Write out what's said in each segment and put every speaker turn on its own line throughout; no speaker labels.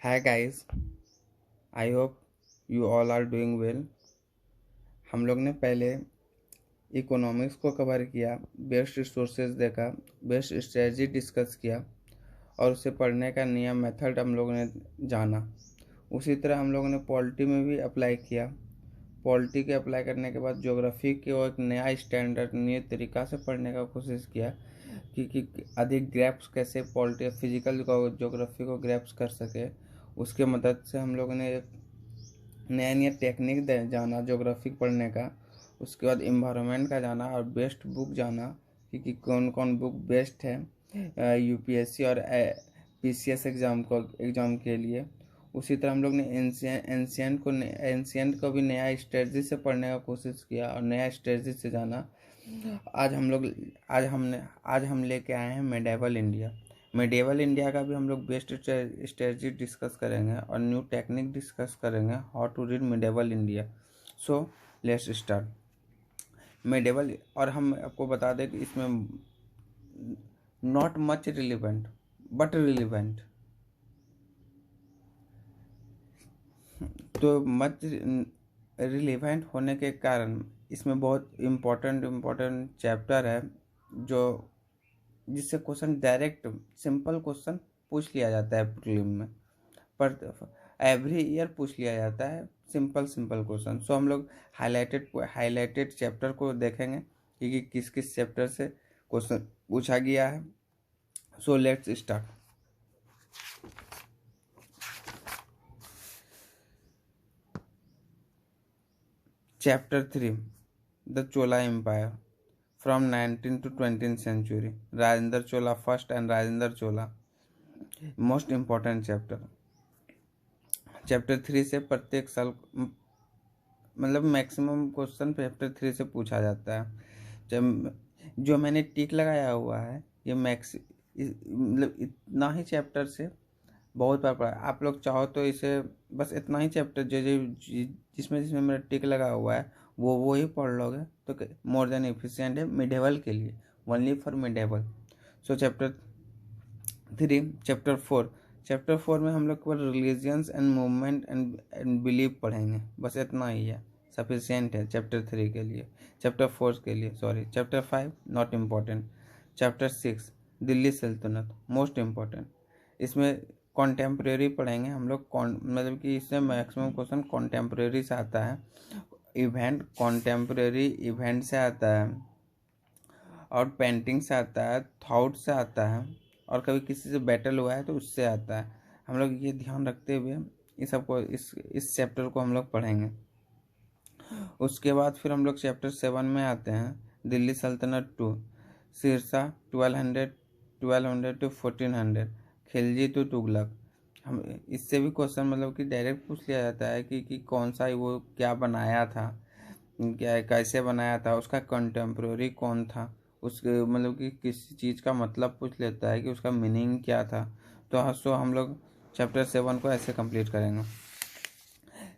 Hi guys, I hope you all are doing well. हम लोग ने पहले इकोनॉमिक्स को कवर किया, बेस्ट रिसोर्सेज देखा, बेस्ट स्ट्रेटजी डिस्कस किया और उसे पढ़ने का नया मेथड हम लोग ने जाना। उसी तरह हम लोगों ने पॉलिटी में भी अप्लाई किया। पॉलिटी के अप्लाई करने के बाद ज्योग्राफी को एक नया स्टैंडर्ड नए तरीक़ा से पढ़ने का कोशिश किया कि अधिक ग्रैप्स कैसे पॉलिटी फिजिकल को ज्योग्राफी को ग्रैप्स कर सके। उसके मदद से हम लोगों ने एक नया नया टेक्निक जाना ज्योग्राफी पढ़ने का। उसके बाद इन्वायरमेंट का जाना और बेस्ट बुक जाना कि कौन कौन बुक बेस्ट है यूपीएससी और पीसीएस एग्ज़ाम के लिए। उसी तरह हम लोग ने एंशियंट को भी नया स्ट्रेटजी से पढ़ने का कोशिश किया और नया स्ट्रेटजी से जाना। आज हम लेके आए हैं मेडिवल इंडिया का भी हम लोग बेस्ट स्ट्रेटजी डिस्कस करेंगे और न्यू टेक्निक डिस्कस करेंगे how to read medieval India. So let's start medieval. और हम आपको बता दें कि इसमें not much relevant but relevant, तो मच रिलेवेंट होने के कारण इसमें बहुत इम्पोर्टेंट चैप्टर है जो जिससे क्वेश्चन डायरेक्ट सिंपल क्वेश्चन पूछ लिया जाता है प्रीलिम में, पर एवरी ईयर पूछ लिया जाता है सिंपल क्वेश्चन। सो हम लोग हाईलाइटेड चैप्टर को देखेंगे कि किस किस चैप्टर से क्वेश्चन पूछा गया है। So let's start. Chapter 3 the Chola empire from 19th to 20th century, Rajendra Chola first and Rajendra Chola. Most important chapter 3 से प्रत्येक साल मतलब मैक्सिमम क्वेश्चन चैप्टर 3 से पूछा जाता है। जब जो मैंने टिक लगाया हुआ है ये मतलब इतना ही चैप्टर से बहुत बार पढ़ा। आप लोग चाहो तो इसे बस इतना ही चैप्टर जो जिसमें मेरा टिक लगा हुआ है वो ही पढ़ लोगे तो मोर देन एफिशिएंट है मिडेवल के लिए, only for medieval. So chapter 4 में हम लोग केवल religions and movement and believe पढ़ेंगे, बस इतना ही है, सफिशियंट है चैप्टर 3 के लिए, चैप्टर 4 के लिए sorry. Chapter 5 not important. Chapter 6 Delhi सल्तनत मोस्ट इम्पॉर्टेंट। इसमें कॉन्टेम्प्रेरी पढ़ेंगे हम लोग, मतलब कि इससे मैक्सिमम क्वेश्चन कॉन्टेम्प्रेरी से आता है, कॉन्टेम्प्रेरी इवेंट से आता है और पेंटिंग से आता है, थॉट से आता है और कभी किसी से बैटल हुआ है तो उससे आता है। हम लोग ये ध्यान रखते हुए इस चैप्टर को हम लोग पढ़ेंगे। उसके बाद फिर हम लोग चैप्टर 7 में आते हैं, दिल्ली सल्तनत 2, सिरसा 1200 to 1400, खिलजी टू तुगलक। हम इससे भी क्वेश्चन मतलब कि डायरेक्ट पूछ लिया जाता है कि कौन सा वो क्या बनाया था, क्या कैसे बनाया था, उसका कंटेम्प्रेरी कौन था, उसके मतलब कि किसी चीज़ का मतलब पूछ लेता है कि उसका मीनिंग क्या था। तो हम लोग चैप्टर 7 को ऐसे कंप्लीट करेंगे।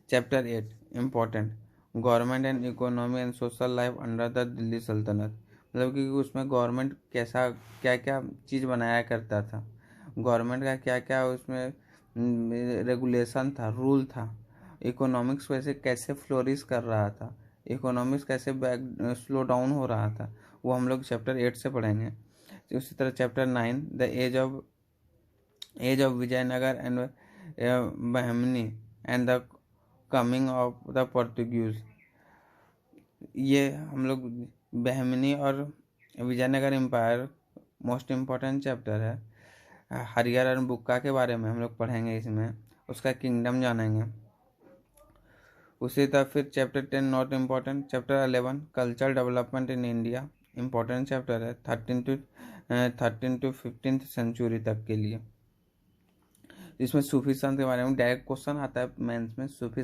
Chapter 8 important, government and economy and social life under the Delhi सल्तनत। मतलब कि उसमें गवर्नमेंट कैसा क्या क्या चीज़ बनाया करता था, गवर्नमेंट का क्या क्या उसमें रेगुलेशन था, रूल था, इकोनॉमिक्स वैसे कैसे फ्लोरिश कर रहा था, इकोनॉमिक्स कैसे स्लो डाउन हो रहा था, वो हम लोग चैप्टर 8 से पढ़ेंगे। उसी तरह chapter 9 the age of Vijayanagar and Bahmani and the coming of the Portuguese. ये हम लोग बहमनी और Vijayanagar empire most important chapter है। हरियर एंड बुक्का के बारे में हम लोग पढ़ेंगे, इसमें उसका किंगडम जानेंगे। उसी तरह फिर chapter 10 not important. Chapter 11 cultural development in India, important chapter है 13 to 15th सेंचुरी तक के लिए। इसमें सूफी संत के बारे में डायरेक्ट क्वेश्चन आता है मेंस में, सूफी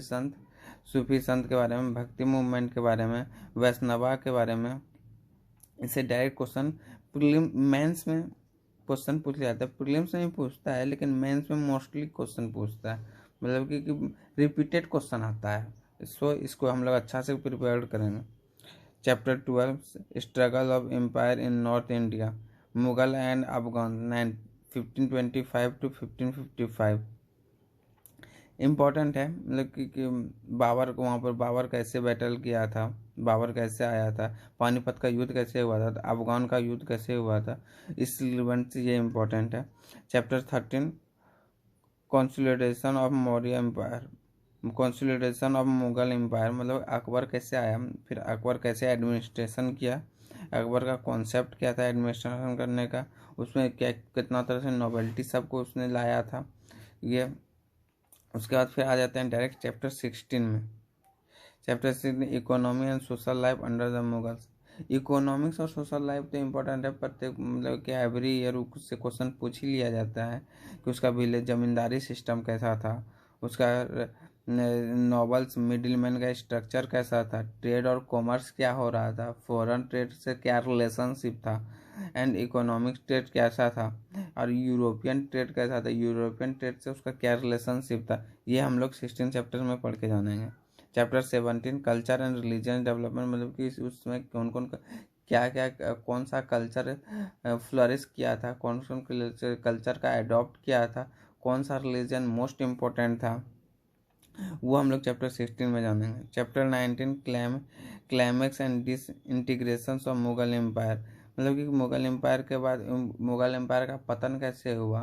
संत के बारे में, भक्ति मूवमेंट के बारे में, वैष्णवा के बारे में। इससे डायरेक्ट क्वेश्चन मेंस में क्वेश्चन पूछ लिया जाता है, प्रीलिम्स में भी पूछता है लेकिन मेंस में मोस्टली क्वेश्चन पूछता है, मतलब कि रिपीटेड क्वेश्चन आता है। सो इसको हम लोग अच्छा से प्रिपेयर करेंगे। Chapter 12 struggle for empire in north India, Mughal and Afghan 1525 to 1555। Important है, मतलब कि बाबर को वहाँ पर बाबर कैसे बैटल किया था, बाबर कैसे आया था, पानीपत का युद्ध कैसे हुआ था, अफगान का युद्ध कैसे हुआ था, इस रिलेवेंट से ये इम्पोर्टेंट है। Chapter 13 consolidation of Maurya empire, consolidation of Mughal empire, मतलब अकबर कैसे आया, फिर अकबर कैसे एडमिनिस्ट्रेशन किया, अकबर का कॉन्सेप्ट क्या था एडमिनिस्ट्रेशन करने का, उसमें क्या कितना तरह से नोवेल्टी सबको उसने लाया था ये। उसके बाद फिर आ जाते हैं डायरेक्ट चैप्टर 16 में। Chapter 16 economy and social life under the Mughals. Economics और सोशल लाइफ तो इम्पोर्टेंट है, प्रत्येक मतलब कि एवरी ईयर उससे क्वेश्चन पूछ ही लिया जाता है कि उसका विलेज जमींदारी सिस्टम कैसा था, उसका नॉबल्स मिडिलमैन का स्ट्रक्चर कैसा था, ट्रेड और कॉमर्स क्या हो रहा था, फॉरेन ट्रेड से क्या रिलेशनशिप था, एंड इकोनॉमिक ट्रेड कैसा था, और यूरोपियन ट्रेड कैसा था, यूरोपियन ट्रेड से उसका क्या रिलेशनशिप था। ये हम लोग 16 चैप्टर में पढ़ के जानेंगे। Chapter 17 culture and religion development, मतलब कि उसमें कौन कौन क्या क्या कौन सा कल्चर फ्लरिश किया था, कौन कौन कल्चर का अडॉप्ट किया था, कौन सा रिलीजन मोस्ट इम्पोर्टेंट था, वो हम लोग चैप्टर 16 में जानेंगे। Chapter 19 climax and disintegration of Mughal empire, मतलब कि मुगल एम्पायर के बाद मुगल एम्पायर का पतन कैसे हुआ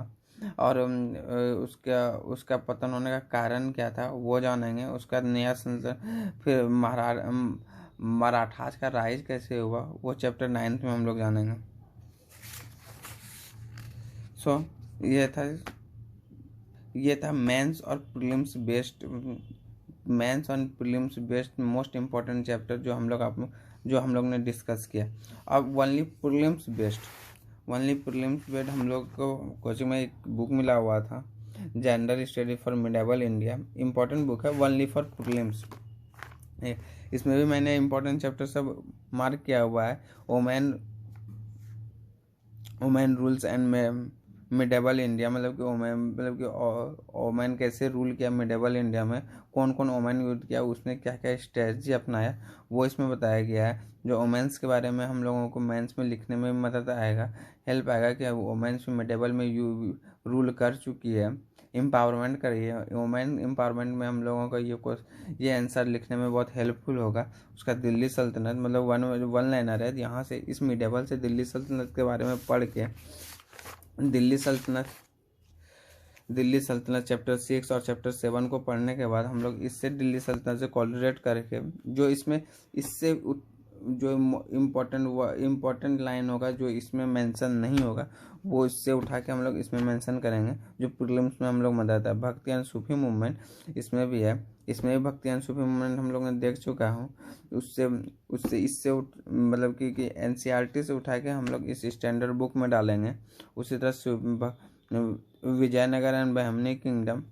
और उसका उसका पतन होने का कारण क्या था वो जानेंगे। उसका नया फिर मराठास का राइज कैसे हुआ वो चैप्टर 9 में हम लोग जानेंगे। सो ये था मेंस और प्रीलिम्स बेस्ड, मेंस और prelims based most important chapter जो हम लोग ने डिस्कस किया। अब ओनली प्रीलिम्स बेस्ड हम लोग को कोचिंग में एक बुक मिला हुआ था, gender study for medieval India, important book है ओनली फॉर प्रीलिम्स। इसमें भी मैंने इम्पोर्टेंट चैप्टर सब मार्क किया हुआ है। Women rules and medieval India, मतलब कि ओमेन कैसे रूल किया मिडेवल इंडिया में, कौन कौन ओमेन युद्ध किया, उसने क्या क्या स्ट्रेटजी अपनाया, वो इसमें बताया गया है। जो वोमेंस के बारे में हम लोगों को मेंस में लिखने में मदद आएगा, हेल्प आएगा कि वोमेंस मिडेवल में रूल कर चुकी है, एम्पावरमेंट करी है। वोमेन एम्पावरमेंट में हम लोगों का ये आंसर लिखने में बहुत हेल्पफुल होगा। उसका दिल्ली सल्तनत, मतलब वन लाइनर है, यहाँ से इस मिडेवल से दिल्ली सल्तनत के बारे में पढ़ के दिल्ली सल्तनत चैप्टर 6 और चैप्टर 7 को पढ़ने के बाद हम लोग इससे दिल्ली सल्तनत से कोरिलेट करके जो इसमें इससे जो इम्पोर्टेंट लाइन होगा जो इसमें मेंशन नहीं होगा वो इससे उठा के हम लोग इसमें मेंशन करेंगे। जो प्रीलिम्स में हम लोग मदद आता है, भक्ति एंड सूफी मूवमेंट इसमें भी है, इसमें भी भक्ति एंड सूफी मूवमेंट हम लोग ने देख चुका हूँ। उससे उससे इससे मतलब कि एनसीईआरटी से उठा के हम लोग इस स्टैंडर्ड बुक में डालेंगे। उसी तरह विजयनगर एंड बहमनी किंगडम,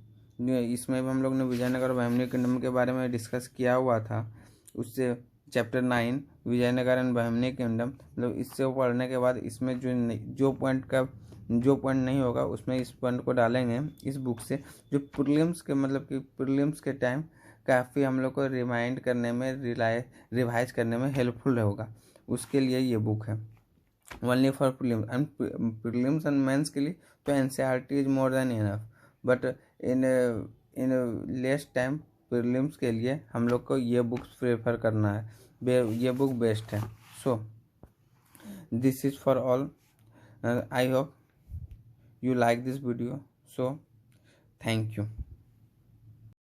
इसमें भी हम लोग ने विजयनगर और बहमनी किंगडम के बारे में डिस्कस किया हुआ था। उससे chapter 9 Vijayanagar and Bahmani kingdom, मतलब इससे पढ़ने के बाद इसमें जो पॉइंट नहीं होगा उसमें इस पॉइंट को डालेंगे इस बुक से। जो प्रीलिम्स के मतलब कि प्रीलिम्स के टाइम काफ़ी हम लोग को रिमाइंड करने में रिवाइज करने में हेल्पफुल होगा, उसके लिए ये बुक है only for prelims and mains के लिए। तो NCERT is more than enough, but in less time prelims के लिए हम लोग को ये बुक्स प्रेफर करना है, ये बुक बेस्ट है। So this is for all, I hope you like this video, so thank you।